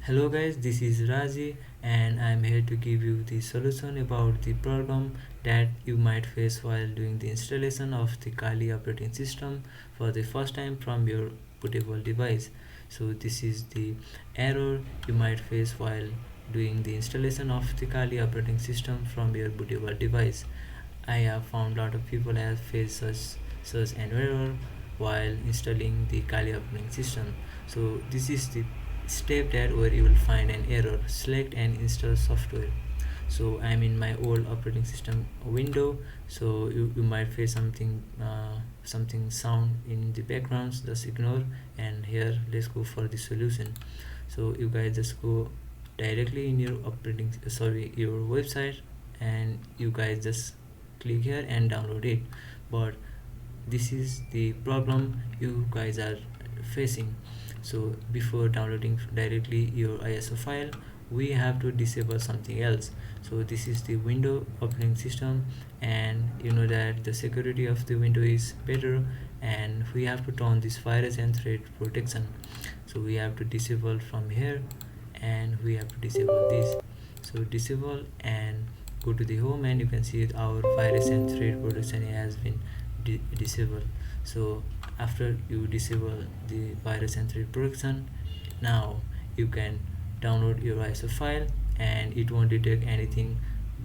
Hello guys, this is Raji and I'm here to give you the solution about the problem that you might face while doing the installation of the Kali operating system for the first time from your bootable device. So this is the error you might face while doing the installation of the Kali operating system from your bootable device. I have found a lot of people have faced such an error while installing the Kali operating system. So this is the step that where you will find an error. Select and install software. So I'm in my old operating system window, so you might face something sound in the background, just ignore. And here let's go for the solution. So you guys just go directly in your your website, and you guys just click here and download it. But this is the problem you guys are facing. So before downloading directly your ISO file, we have to disable something else. So this is the window operating system, and you know that the security of the window is better, and we have to turn this virus and threat protection. So we have to disable from here, and we have to disable this. So disable and go to the home, and you can see our virus and threat protection has been disabled. So after you disable the virus and threat protection, now you can download your ISO file, and it won't detect anything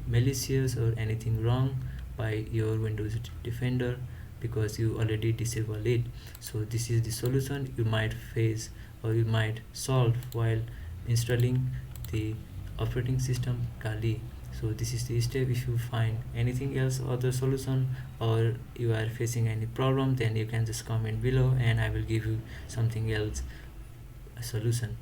malicious or anything wrong by your Windows Defender because you already disabled it. So this is the solution you might face or you might solve while installing the operating system Kali. So this is the step. If you find anything else other solution, or you are facing any problem, then you can just comment below and I will give you something else a solution.